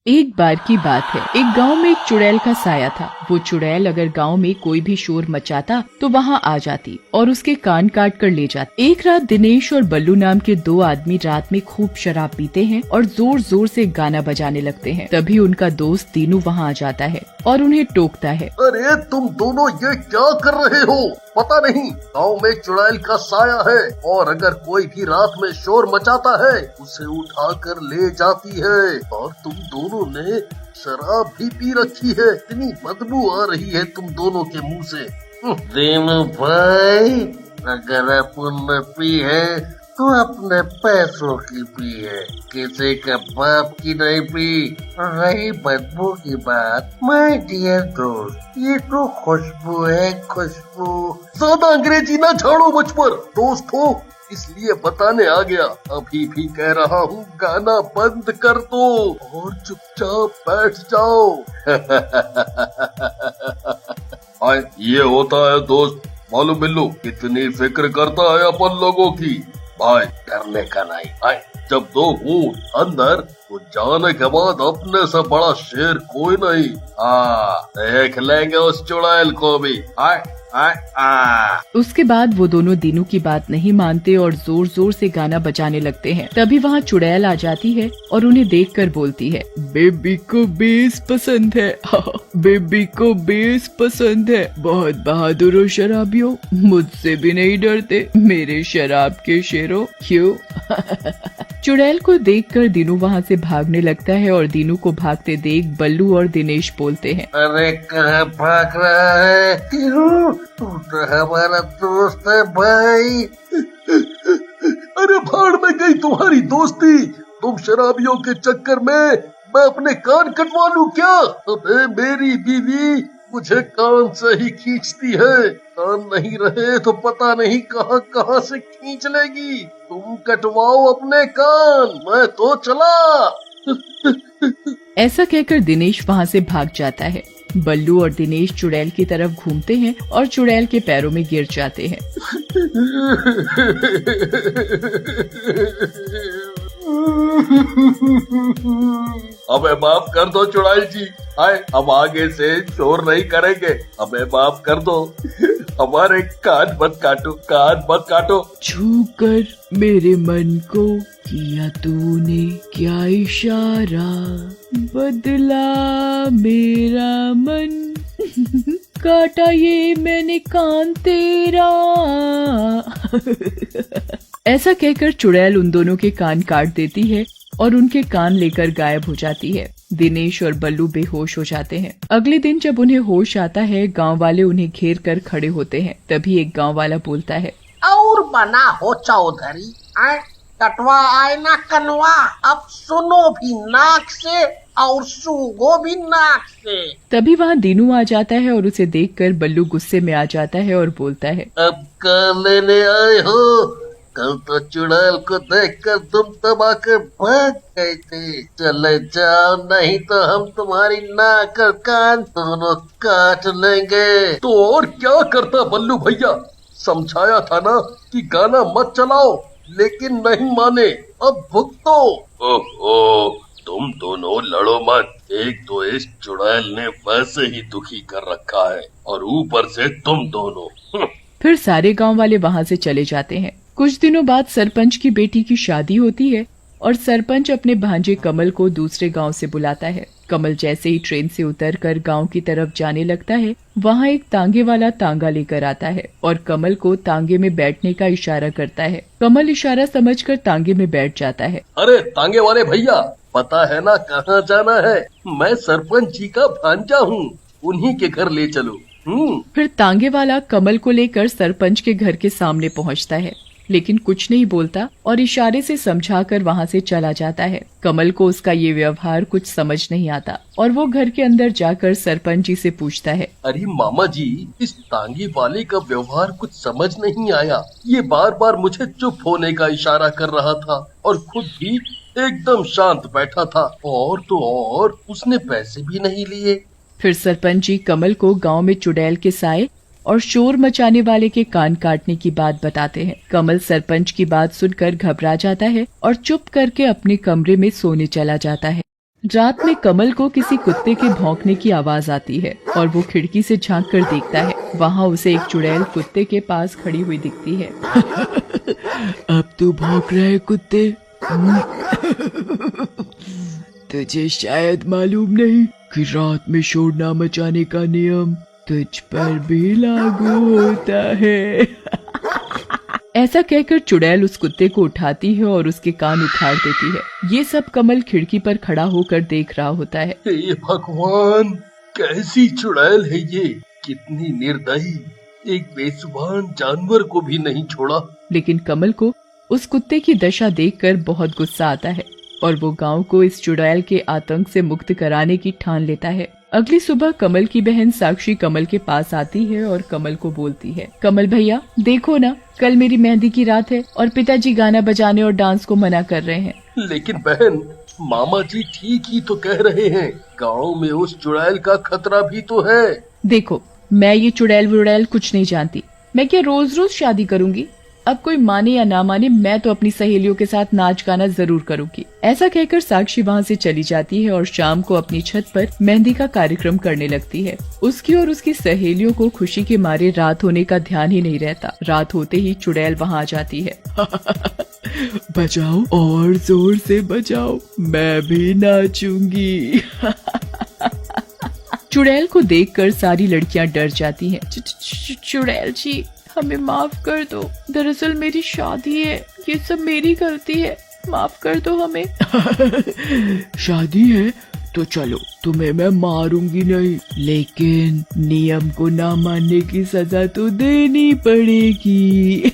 एक बार की बात है, एक गांव में एक चुड़ैल का साया था। वो चुड़ैल अगर गांव में कोई भी शोर मचाता तो वहां आ जाती और उसके कान काट कर ले जाती। एक रात दिनेश और बल्लू नाम के दो आदमी रात में खूब शराब पीते हैं और जोर जोर से गाना बजाने लगते हैं। तभी उनका दोस्त दीनू वहां आ जाता है और उन्हें टोकता है। अरे तुम दोनों ये क्या कर रहे हो? पता नहीं गांव में चुड़ैल का साया है और अगर कोई भी रात में शोर मचाता है उसे उठाकर ले जाती है। और तुम दोनों ने शराब भी पी रखी है। इतनी बदबू आ रही है तुम दोनों के मुंह से। दीनू भाई, अगर अपन ने पी है तो अपने पैसों की पी है, किसी के बाप की नहीं पी। रही बदबू की बात, माय डियर दोस्त, ये तो खुशबू है, खुशबू। ज्यादा अंग्रेजी ना झाड़ो मुझ पर, दोस्त हो इसलिए बताने आ गया। अभी भी कह रहा हूँ गाना बंद कर दो और चुपचाप बैठ जाओ। आए, ये होता है दोस्त। मालूम बिल्लू कितनी फिक्र करता है अपन लोगों की। भाई डरने का नहीं। आए, जब दो ऊँट अंदर तो जाने के बाद अपने से बड़ा शेर कोई नहीं। देख लेंगे उस चुड़ैल को भी। आए आए आ। उसके बाद वो दोनों दीनू की बात नहीं मानते और जोर जोर से गाना बजाने लगते हैं। तभी वहाँ चुड़ैल आ जाती है और उन्हें देखकर बोलती है, बेबी को बेस पसंद है। बेबी को बेस पसंद है। बहुत बहादुर हो शराबियों, मुझसे भी नहीं डरते मेरे शराब के शेरों, क्यों? चुड़ैल को देखकर दीनू वहाँ से भागने लगता है और दीनू को भागते देख बल्लू और दिनेश बोलते हैं, अरे कहाँ भाग रहा है दीनू? तू तो हमारा दोस्त है भाई। अरे भाड़ में गई तुम्हारी दोस्ती। तुम शराबियों के चक्कर में मैं अपने कान कटवा लूं क्या? अबे मेरी बीवी मुझे कान से ही खींचती है। कान नहीं रहे तो पता नहीं कहां कहां से खींच लेगी। तुम कटवाओ अपने कान, मैं तो चला। ऐसा कहकर दिनेश वहाँ से भाग जाता है। बल्लू और दिनेश चुड़ैल की तरफ घूमते हैं और चुड़ैल के पैरों में गिर जाते हैं। अबे माफ कर दो चुड़ैल जी। आए, हम आगे से शोर नहीं करेंगे। अबे माफ कर दो। हमारे कान मत काटो, कान मत काटो। छू कर मेरे मन को किया तूने क्या इशारा, बदला मेरा मन, काटा ये मैंने कान तेरा। ऐसा कहकर चुड़ैल उन दोनों के कान काट देती है और उनके कान लेकर गायब हो जाती है। दिनेश और बल्लू बेहोश हो जाते हैं। अगले दिन जब उन्हें होश आता है, गांव वाले उन्हें घेर कर खड़े होते हैं। तभी एक गांव वाला बोलता है, और बना हो चौधरी, कटवा आए ना कनवा, अब सुनो भी नाक से और सूगो भी नाक से। तभी वहाँ दीनू आ जाता है और उसे देखकर बल्लू गुस्से में आ जाता है और बोलता है, अब कान लेने आए हो? कल तो चुड़ैल को देखकर तुम तब आकर भाग गए थे। चले जाओ, नहीं तो हम तुम्हारी नाक और कान दोनों काट लेंगे। तो और क्या करता बल्लू भैया? समझाया था ना कि गाना मत चलाओ, लेकिन नहीं माने। अब भुगतो। ओहो, तुम दोनों लड़ो मत। एक तो इस चुड़ैल ने वैसे ही दुखी कर रखा है और ऊपर से तुम दोनों। फिर सारे गांव वाले वहाँ से चले जाते हैं। कुछ दिनों बाद सरपंच की बेटी की शादी होती है और सरपंच अपने भांजे कमल को दूसरे गांव से बुलाता है। कमल जैसे ही ट्रेन से उतरकर गांव की तरफ जाने लगता है, वहां एक तांगे वाला तांगा लेकर आता है और कमल को तांगे में बैठने का इशारा करता है। कमल इशारा समझकर तांगे में बैठ जाता है। अरे तांगे वाले भैया, पता है ना कहाँ जाना है? मैं सरपंच जी का भांजा हूँ, उन्हीं के घर ले चलो। फिर तांगे वाला कमल को लेकर सरपंच के घर के सामने पहुँचता है, लेकिन कुछ नहीं बोलता और इशारे से समझाकर वहाँ से चला जाता है। कमल को उसका ये व्यवहार कुछ समझ नहीं आता और वो घर के अंदर जाकर सरपंच जी से पूछता है, अरे मामा जी, इस तांगी वाले का व्यवहार कुछ समझ नहीं आया। ये बार बार मुझे चुप होने का इशारा कर रहा था और खुद भी एकदम शांत बैठा था, और तो और उसने पैसे भी नहीं लिए। फिर सरपंच जी कमल को गांव में चुड़ैल के साए और शोर मचाने वाले के कान काटने की बात बताते हैं। कमल सरपंच की बात सुनकर घबरा जाता है और चुप करके अपने कमरे में सोने चला जाता है। रात में कमल को किसी कुत्ते के भौंकने की आवाज आती है और वो खिड़की से झांक कर देखता है। वहाँ उसे एक चुड़ैल कुत्ते के पास खड़ी हुई दिखती है। अब तू भौंक रहा है कुत्ते? तुझे शायद मालूम नहीं कि रात में शोर न मचाने का नियम तुझ पर भी लागू होता है। ऐसा कहकर चुड़ैल उस कुत्ते को उठाती है और उसके कान उखाड़ देती है। ये सब कमल खिड़की पर खड़ा होकर देख रहा होता है। हे भगवान, कैसी चुड़ैल है ये, कितनी निर्दयी, एक बेजुबान जानवर को भी नहीं छोड़ा। लेकिन कमल को उस कुत्ते की दशा देखकर बहुत गुस्सा आता है और वो गांव को इस चुड़ैल के आतंक से मुक्त कराने की ठान लेता है। अगली सुबह कमल की बहन साक्षी कमल के पास आती है और कमल को बोलती है, कमल भैया देखो ना, कल मेरी मेहंदी की रात है और पिताजी गाना बजाने और डांस को मना कर रहे हैं। लेकिन बहन, मामा जी ठीक ही तो कह रहे हैं, गांव में उस चुड़ैल का खतरा भी तो है। देखो, मैं ये चुड़ैल वुड़ैल कुछ नहीं जानती। मैं क्या रोज रोज शादी करूंगी? अब कोई माने या ना माने, मैं तो अपनी सहेलियों के साथ नाच गाना जरूर करूंगी। ऐसा कहकर साक्षी वहाँ से चली जाती है और शाम को अपनी छत पर मेहंदी का कार्यक्रम करने लगती है। उसकी और उसकी सहेलियों को खुशी के मारे रात होने का ध्यान ही नहीं रहता। रात होते ही चुड़ैल वहाँ आ जाती है। बजाओ और जोर से बजाओ, मैं भी नाचूंगी। चुड़ैल को देखकर सारी लड़कियां डर जाती हैं। चुड़ैल जी, हमें माफ कर दो, दरअसल मेरी शादी है, ये सब मेरी गलती है, माफ कर दो हमें। शादी है तो चलो, तुम्हें मैं मारूंगी नहीं, लेकिन नियम को ना मानने की सजा तो देनी पड़ेगी।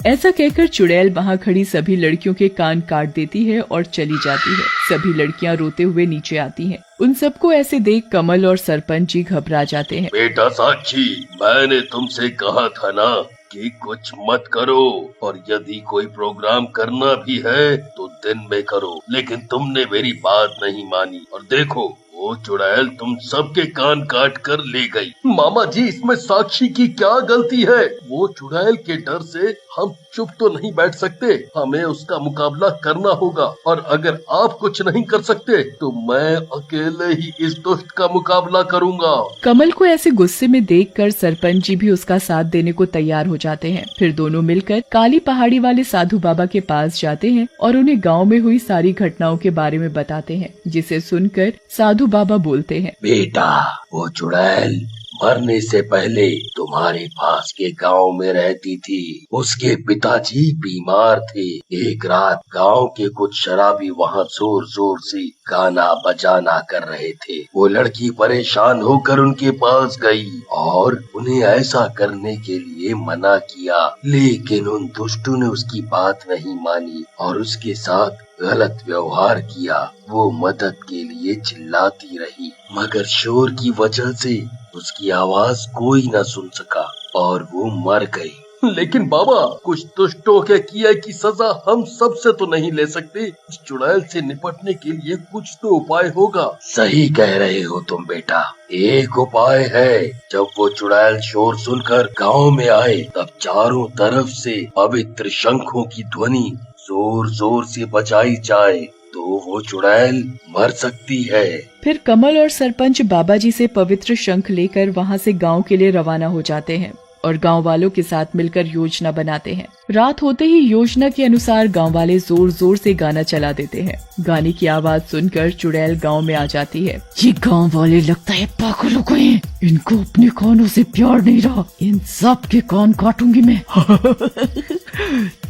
ऐसा कहकर चुड़ैल वहाँ खड़ी सभी लड़कियों के कान काट देती है और चली जाती है। सभी लड़कियाँ रोते हुए नीचे आती हैं। उन सबको ऐसे देख कमल और सरपंच जी घबरा जाते हैं। बेटा साक्षी, मैंने तुमसे कहा था ना कि कुछ मत करो, और यदि कोई प्रोग्राम करना भी है तो दिन में करो, लेकिन तुमने मेरी बात नहीं मानी और देखो, वो चुड़ैल तुम सबके कान काट कर ले गई। मामा जी, इसमें साक्षी की क्या गलती है? वो चुड़ैल के डर से हम चुप तो नहीं बैठ सकते, हमें उसका मुकाबला करना होगा, और अगर आप कुछ नहीं कर सकते तो मैं अकेले ही इस दुष्ट का मुकाबला करूंगा। कमल को ऐसे गुस्से में देखकर सरपंच जी भी उसका साथ देने को तैयार हो जाते हैं। फिर दोनों मिलकर काली पहाड़ी वाले साधु बाबा के पास जाते हैं और उन्हें गाँव में हुई सारी घटनाओं के बारे में बताते हैं, जिसे सुनकर साधु बाबा बोलते हैं, बेटा, वो चुड़ैल मरने से पहले तुम्हारे पास के गांव में रहती थी। उसके पिताजी बीमार थे। एक रात गांव के कुछ शराबी वहां जोर जोर से गाना बजाना कर रहे थे। वो लड़की परेशान होकर उनके पास गई और उन्हें ऐसा करने के लिए मना किया, लेकिन उन दुष्टों ने उसकी बात नहीं मानी और उसके साथ गलत व्यवहार किया। वो मदद के लिए चिल्लाती रही, मगर शोर की वजह से उसकी आवाज कोई न सुन सका और वो मर गई। लेकिन बाबा, कुछ दुष्टों के किए की सजा हम सब से तो नहीं ले सकते। इस चुड़ैल से निपटने के लिए कुछ तो उपाय होगा। सही कह रहे हो तुम बेटा, एक उपाय है। जब वो चुड़ैल शोर सुनकर गांव में आए, तब चारों तरफ से पवित्र शंखों की ध्वनि जोर जोर से बजाई जाए तो वो चुड़ैल मर सकती है। फिर कमल और सरपंच बाबा जी से पवित्र शंख लेकर वहाँ से गांव के लिए रवाना हो जाते हैं और गांव वालों के साथ मिलकर योजना बनाते हैं। रात होते ही योजना के अनुसार गांव वाले जोर जोर से गाना चला देते हैं। गाने की आवाज सुनकर चुड़ैल गांव में आ जाती है। ये गांव वाले लगता है पागल हो गए हैं, इनको अपने कानों से प्यार नहीं रहा, इन सब के कान काटूंगी मैं।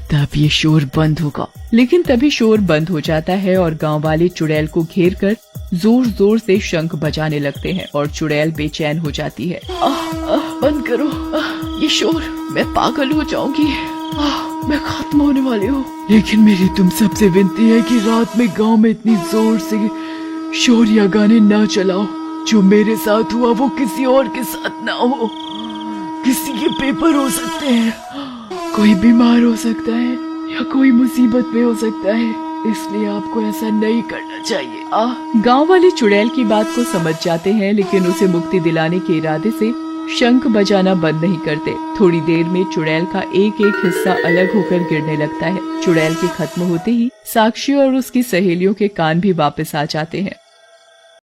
तब ये शोर बंद होगा। लेकिन तभी शोर बंद हो जाता है और गांव वाले चुड़ैल को घेर कर जोर जोर से शंख बजाने लगते हैं और चुड़ैल बेचैन हो जाती है। बंद करो ये शोर, मैं पागल हो जाऊंगी, मैं खत्म होने वाली हूँ। लेकिन मेरी तुम सबसे विनती है कि रात में गांव में इतनी जोर से शोर या गाने ना चलाओ। जो मेरे साथ हुआ वो किसी और के साथ ना हो। किसी के पेपर हो सकते हैं, कोई बीमार हो सकता है या कोई मुसीबत में हो सकता है, इसलिए आपको ऐसा नहीं करना चाहिए। गांव वाले चुड़ैल की बात को समझ जाते हैं, लेकिन उसे मुक्ति दिलाने के इरादे से शंख बजाना बंद नहीं करते। थोड़ी देर में चुड़ैल का एक एक हिस्सा अलग होकर गिरने लगता है। चुड़ैल के खत्म होते ही साक्षी और उसकी सहेलियों के कान भी वापस आ जाते हैं